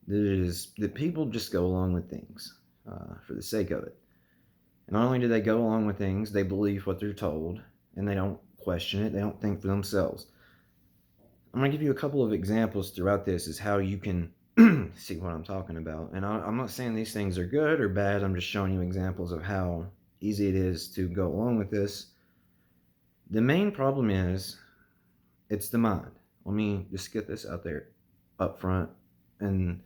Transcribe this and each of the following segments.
that people just go along with things for the sake of it. And not only do they go along with things, they believe what they're told, and they don't question it. They don't think for themselves. I'm going to give you a couple of examples throughout this as how you can see what I'm talking about. And I'm not saying these things are good or bad. I'm just showing you examples of how easy it is to go along with this. The main problem is it's the mind. Let me just get this out there up front and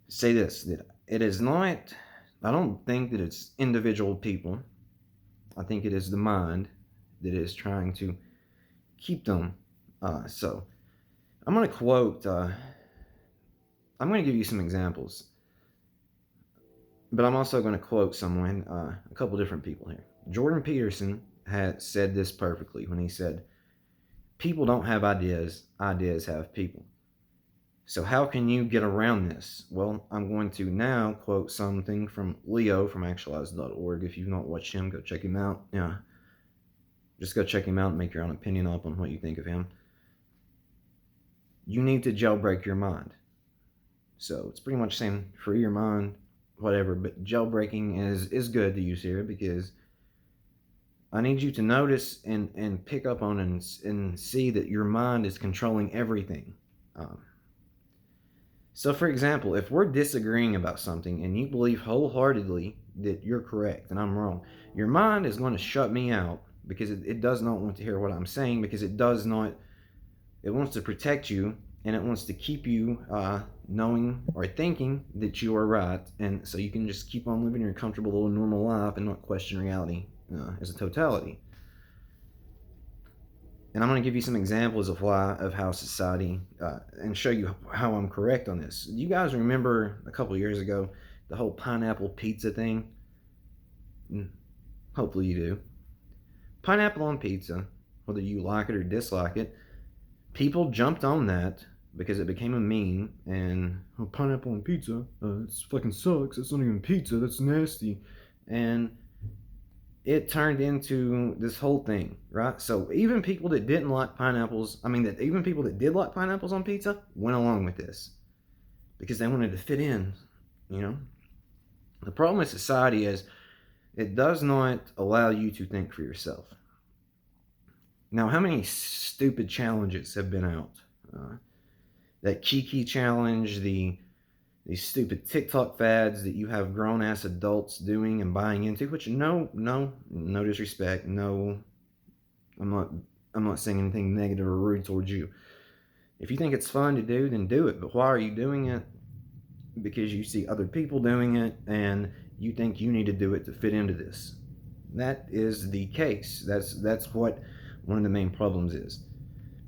say this, that it is not, I don't think that it's individual people. I think it is the mind that is trying to keep them. So I'm going to quote, I'm going to give you some examples, but I'm also going to quote someone, a couple different people here. Jordan Peterson had said this perfectly when he said, people don't have ideas, ideas have people. So how can you get around this? Well, I'm going to now quote something from Leo from actualize.org. If you've not watched him, go check him out. Yeah, just go check him out and make your own opinion up on what you think of him. You need to jailbreak your mind. So it's pretty much saying free your mind, whatever, but jailbreaking is good to use here because I need you to notice and pick up on and see that your mind is controlling everything. So, for example, if we're disagreeing about something and you believe wholeheartedly that you're correct and I'm wrong, your mind is going to shut me out because it does not want to hear what I'm saying because it wants to protect you and it wants to keep you knowing or thinking that you are right. And so you can just keep on living your comfortable little normal life and not question reality as a totality. And I'm going to give you some examples of how society, and show you how I'm correct on this. You guys remember a couple of years ago the whole pineapple pizza thing? Hopefully you do. Pineapple on pizza, whether you like it or dislike it, people jumped on that because it became a meme. And pineapple on pizza, it fucking sucks. It's not even pizza. That's nasty. And it turned into this whole thing, right? So even people that didn't like pineapples, even people that did like pineapples on pizza went along with this because they wanted to fit in, you know? The problem with society is it does not allow you to think for yourself. Now, how many stupid challenges have been out? That Kiki challenge, these stupid TikTok fads that you have grown ass adults doing and buying into, which no disrespect, no, I'm not saying anything negative or rude towards you. If you think it's fun to do, then do it. But why are you doing it? Because you see other people doing it and you think you need to do it to fit into this. That is the case. That's what one of the main problems is.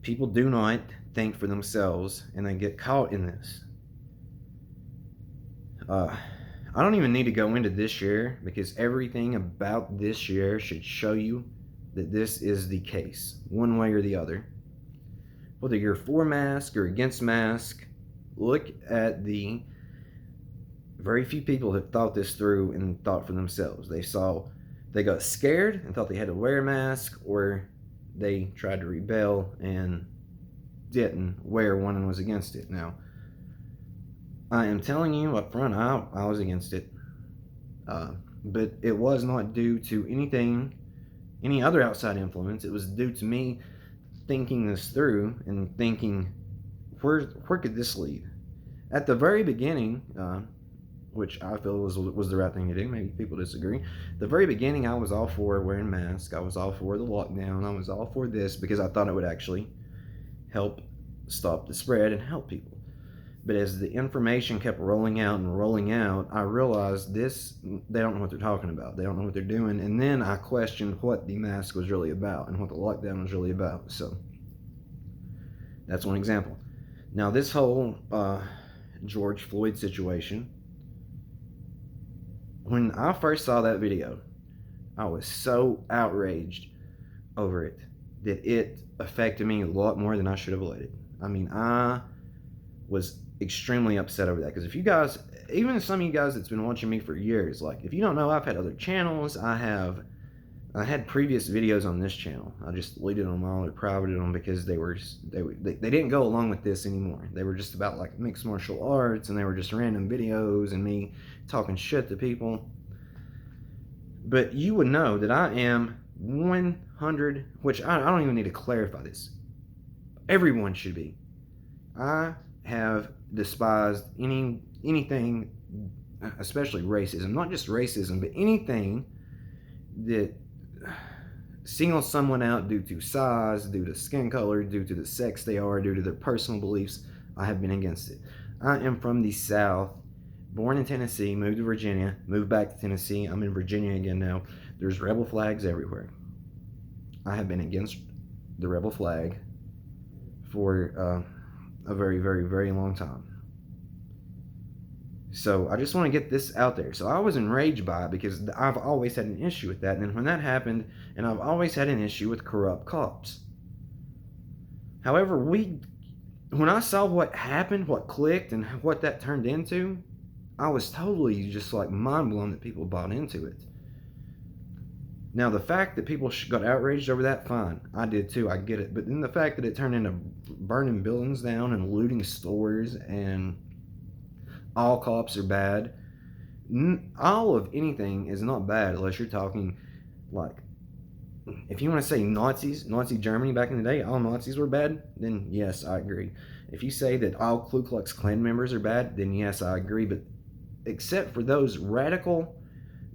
People do not think for themselves and they get caught in this. I don't even need to go into this year because everything about this year should show you that this is the case, one way or the other. Whether you're for mask or against mask, look at the very few people have thought this through and thought for themselves. They got scared and thought they had to wear a mask, or they tried to rebel and didn't wear one and was against it. Now, I am telling you up front, I was against it. But it was not due to any other outside influence. It was due to me thinking this through and thinking, where could this lead? At the very beginning, which I feel was the right thing to do. Maybe people disagree. The very beginning, I was all for wearing masks. I was all for the lockdown. I was all for this because I thought it would actually help stop the spread and help people. But as the information kept rolling out and rolling out, I realized they don't know what they're talking about. They don't know what they're doing. And then I questioned what the mask was really about and what the lockdown was really about. So that's one example. Now, this whole George Floyd situation, when I first saw that video, I was so outraged over it that it affected me a lot more than I should have let it. I was extremely upset over that because if you guys, even some of you guys that's been watching me for years, like if you don't know, I've had other channels. I have I had previous videos on this channel. I just deleted them all or privated them because they didn't go along with this anymore. They were just about like mixed martial arts, and they were just random videos and me talking shit to people. But you would know that I am 100, which I don't even need to clarify this. Everyone should be. I have despised anything, especially racism. Not just racism, but anything that singles someone out due to size, due to skin color, due to the sex they are, due to their personal beliefs. I have been against it. I am from the South, born in Tennessee, moved to Virginia, moved back to Tennessee. I'm in Virginia again now. There's rebel flags everywhere. I have been against the rebel flag for a very, very, very long time. So I just want to get this out there. So I was enraged by it because I've always had an issue with that. And then when that happened, and I've always had an issue with corrupt cops. However, when I saw what happened, what clicked, and what that turned into, I was totally just like mind blown that people bought into it. Now, the fact that people got outraged over that, fine. I did too, I get it. But then the fact that it turned into burning buildings down and looting stores and all cops are bad. All of anything is not bad unless you're talking like, if you want to say Nazis, Nazi Germany back in the day, all Nazis were bad, then yes, I agree. If you say that all Ku Klux Klan members are bad, then yes, I agree. But except for those radical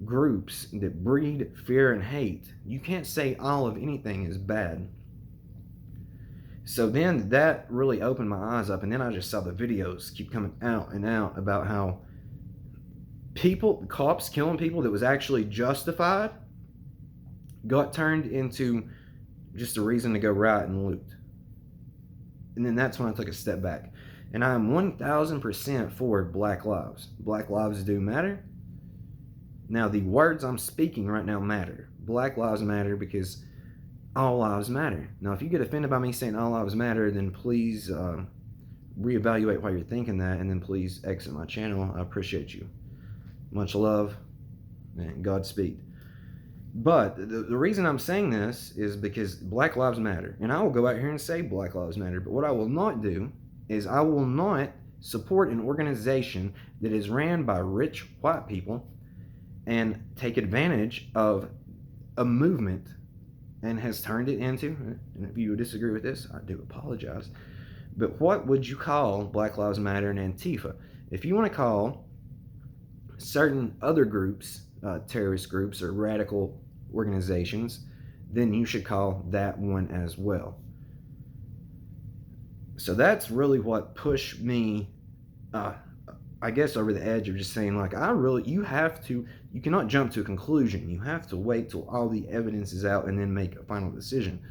groups that breed fear and hate, you can't say all of anything is bad. So then that really opened my eyes up, and then I just saw the videos keep coming out and out about how cops killing people that was actually justified, got turned into just a reason to go riot and loot. And then that's when I took a step back. And I am 1000% for Black lives. Black lives do matter. Now, the words I'm speaking right now matter. Black lives matter because all lives matter. Now, if you get offended by me saying all lives matter, then please reevaluate why you're thinking that, and then please exit my channel. I appreciate you. Much love and Godspeed. But the reason I'm saying this is because Black lives matter. And I will go out here and say Black lives matter. But what I will not do is I will not support an organization that is ran by rich white people and take advantage of a movement and has turned it into, and if you disagree with this, I do apologize, but what would you call Black Lives Matter and Antifa? If you want to call certain other groups, terrorist groups or radical organizations, then you should call that one as well. So that's really what pushed me, I guess, over the edge of just saying, like, you cannot jump to a conclusion. You have to wait till all the evidence is out and then make a final decision.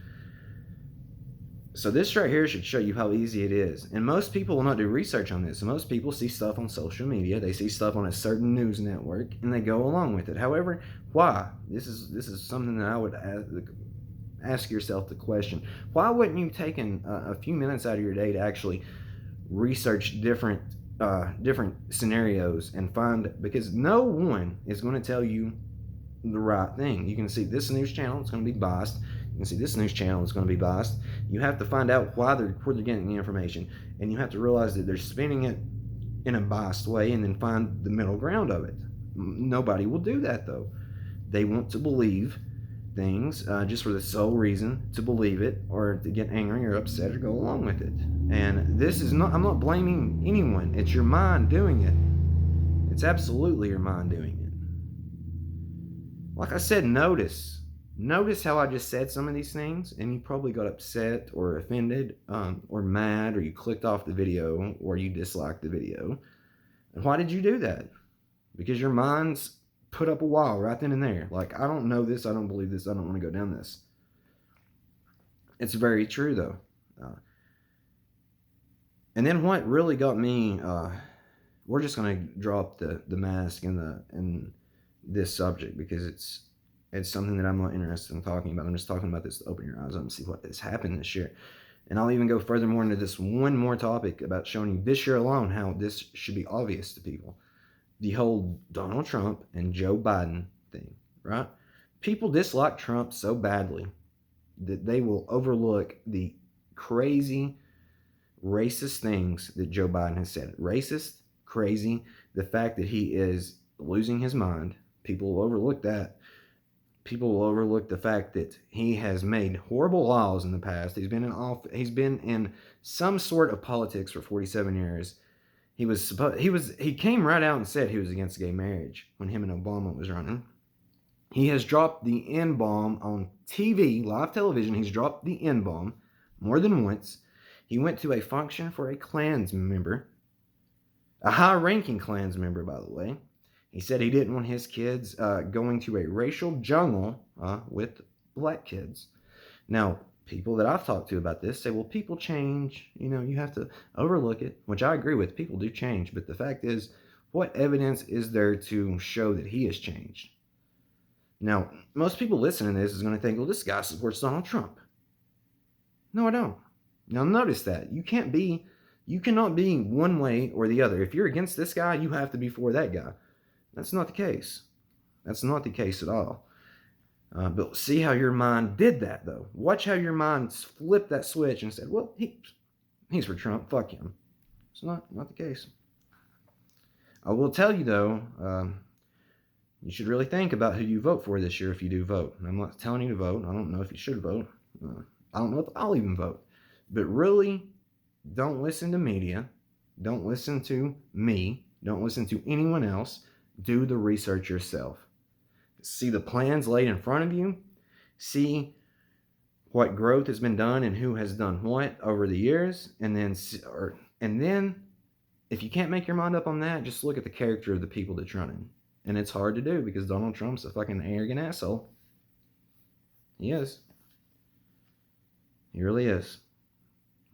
So this right here should show you how easy it is. And most people will not do research on this. Most people see stuff on social media. They see stuff on a certain news network and they go along with it. However, why? This is something that I would ask yourself the question. Why wouldn't you take a few minutes out of your day to actually research different scenarios and find, because no one is going to tell you the right thing. You can see this news channel, it's going to be biased. You can see this news channel is going to be biased. You have to find out where they're getting the information, and you have to realize that they're spinning it in a biased way and then find the middle ground of it. Nobody will do that, though. They want to believe things just for the sole reason to believe it, or to get angry or upset or go along with it. And this is not, I'm not blaming anyone. It's your mind doing it. It's absolutely your mind doing it. Like I said, notice how I just said some of these things, and you probably got upset or offended or mad, or you clicked off the video, or you disliked the video. And why did you do that? Because your mind's put up a wall right then and there. Like, I don't know this, I don't believe this, I don't want to go down this. It's very true, though. And then what really got me, we're just going to drop the mask in this subject, because it's something that I'm not interested in talking about. I'm just talking about this to open your eyes up and see what has happened this year. And I'll even go furthermore into this one more topic about showing you this year alone how this should be obvious to people. The whole Donald Trump and Joe Biden thing, right? People dislike Trump so badly that they will overlook the crazy, racist things that Joe Biden has said. Racist, crazy, the fact that he is losing his mind. People will overlook that. People will overlook the fact that he has made horrible laws in the past. He's been in some sort of politics for 47 years. He came right out and said he was against gay marriage when him and Obama was running. He has dropped the N-bomb on TV, live television. He's dropped the N-bomb more than once. He went to a function for a Klansman member, a high-ranking Klansman member, by the way. He said he didn't want his kids going to a racial jungle with black kids. Now, people that I've talked to about this say, well, people change. You have to overlook it, which I agree with. People do change. But the fact is, what evidence is there to show that he has changed? Now, most people listening to this is going to think, well, this guy supports Donald Trump. No, I don't. Now, notice that. You cannot be one way or the other. If you're against this guy, you have to be for that guy. That's not the case. That's not the case at all. But see how your mind did that, though. Watch how your mind flipped that switch and said, well, he's for Trump. Fuck him. It's not the case. I will tell you, though, you should really think about who you vote for this year if you do vote. I'm not telling you to vote. I don't know if you should vote. I don't know if I'll even vote. But really, don't listen to media. Don't listen to me. Don't listen to anyone else. Do the research yourself. See the plans laid in front of you. See what growth has been done and who has done what over the years. And then, if you can't make your mind up on that, just look at the character of the people that's running. And it's hard to do because Donald Trump's a fucking arrogant asshole. He is. He really is.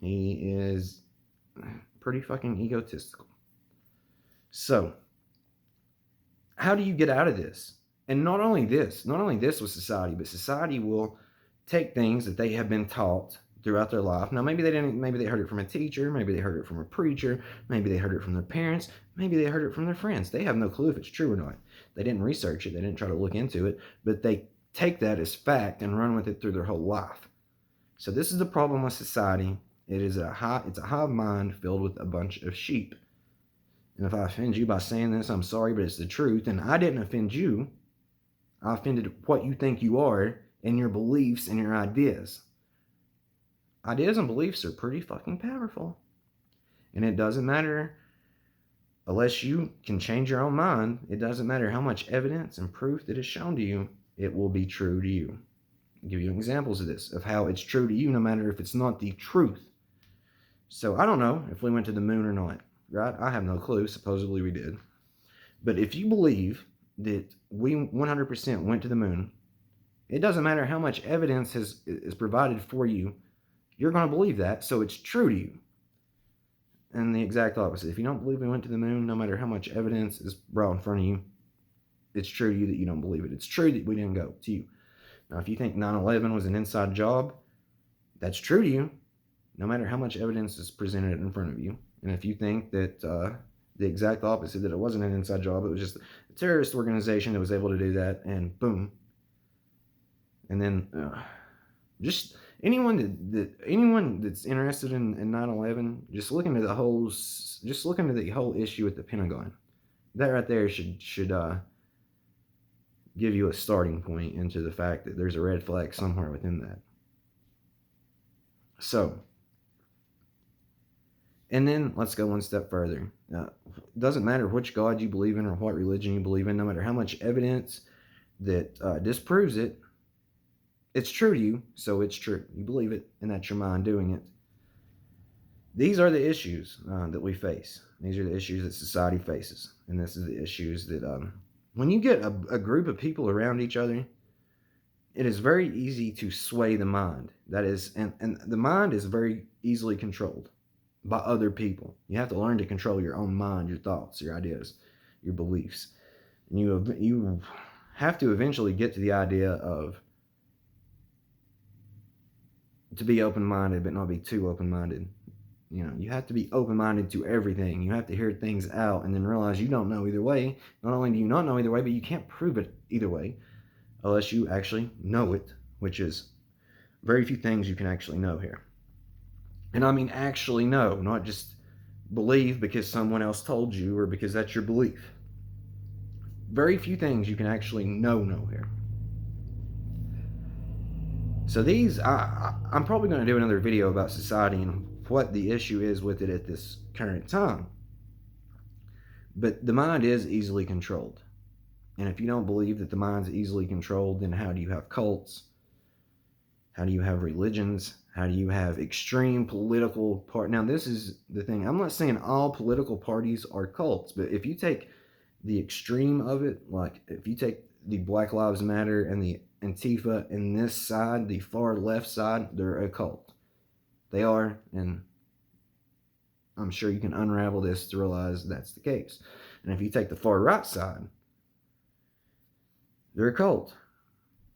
He is pretty fucking egotistical. So, how do you get out of this? And not only this with society, but society will take things that they have been taught throughout their life. Now, maybe they heard it from a teacher, maybe they heard it from a preacher, maybe they heard it from their parents, maybe they heard it from their friends. They have no clue if it's true or not. They didn't research it, they didn't try to look into it, but they take that as fact and run with it through their whole life. So this is the problem with society. It's a hive mind filled with a bunch of sheep. And if I offend you by saying this, I'm sorry, but it's the truth. And I didn't offend you. I offended what you think you are and your beliefs and your ideas. Ideas and beliefs are pretty fucking powerful. And it doesn't matter, unless you can change your own mind, it doesn't matter how much evidence and proof that is shown to you, it will be true to you. I'll give you examples of this, of how it's true to you, no matter if it's not the truth. So I don't know if we went to the moon or not, right? I have no clue. Supposedly we did. But if you believe that we 100% went to the moon, it doesn't matter how much evidence is provided for you, you're going to believe that, so it's true to you. And the exact opposite. If you don't believe we went to the moon, no matter how much evidence is brought in front of you, it's true to you that you don't believe it. It's true that we didn't go to you. Now, if you think 9/11 was an inside job, that's true to you, no matter how much evidence is presented in front of you. And if you think that the exact opposite, that it wasn't an inside job, it was just a terrorist organization that was able to do that, and boom. And then just anyone that's interested in 9/11, just look into the whole issue at the Pentagon. That right there should give you a starting point into the fact that there's a red flag somewhere within that. So, and then let's go one step further. It doesn't matter which God you believe in or what religion you believe in, no matter how much evidence that disproves it, it's true to you, so it's true. You believe it, and that's your mind doing it. These are the issues that we face. These are the issues that society faces. And this is the issues that when you get a group of people around each other, it is very easy to sway the mind. That is, and the mind is very easily controlled by other people. You have to learn to control your own mind, your thoughts, your ideas, your beliefs. And you have to eventually get to the idea of to be open-minded, but not be too open-minded. You have to be open-minded to everything. You have to hear things out and then realize you don't know either way. Not only do you not know either way, but you can't prove it either way. unless you actually know it, which is very few things you can actually know here. And I mean actually know, not just believe because someone else told you or because that's your belief. Very few things you can actually know here. So these, I'm probably going to do another video about society and what the issue is with it at this current time. But the mind is easily controlled. And if you don't believe that the mind's easily controlled, then how do you have cults? How do you have religions? How do you have extreme political part? Now, this is the thing. I'm not saying all political parties are cults, but if you take the extreme of it, like if you take the Black Lives Matter and the Antifa and this side, the far left side, they're a cult. They are, and I'm sure you can unravel this to realize that's the case. And if you take the far right side, they're a cult.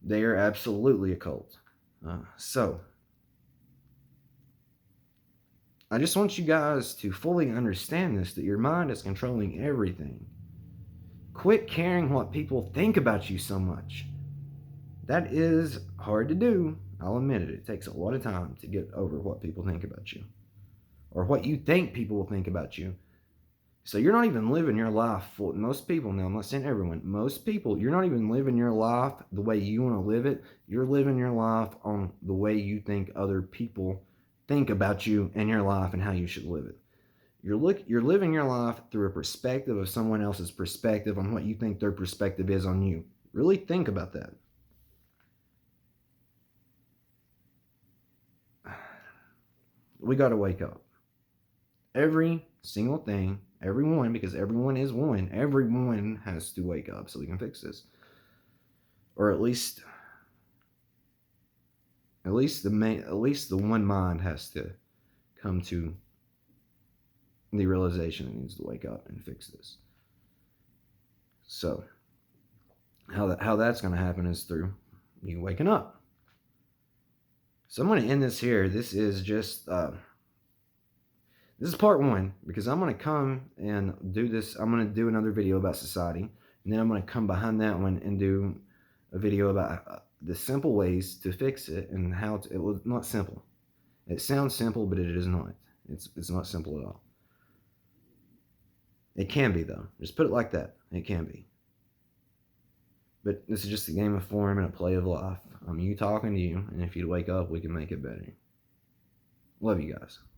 They are absolutely a cult. So, I just want you guys to fully understand this, that your mind is controlling everything. Quit caring what people think about you so much. That is hard to do. I'll admit it. It takes a lot of time to get over what people think about you or what you think people will think about you. So you're not even living your life for most people. Now, I'm not saying everyone. Most people, you're not even living your life the way you want to live it. You're living your life on the way you think other people think about you and your life and how you should live it. You're living your life through a perspective of someone else's perspective on what you think their perspective is on you. Really think about that. We got to wake up. Every single thing, everyone, because everyone is one, everyone has to wake up so we can fix this. Or at least the one mind has to come to the realization it needs to wake up and fix this. So how that's going to happen is through you waking up. So I'm going to end this here. This is just this is part one, because I'm going to come and do this. I'm going to do another video about society, and then I'm going to come behind that one and do a video about the simple ways to fix it and how to, it was not simple. It sounds simple, but it is not. It's not simple at all. It can be, though. Just put it like that. It can be. But this is just a game of form and a play of life. I'm you talking to you, and if you wake up, we can make it better. Love you guys.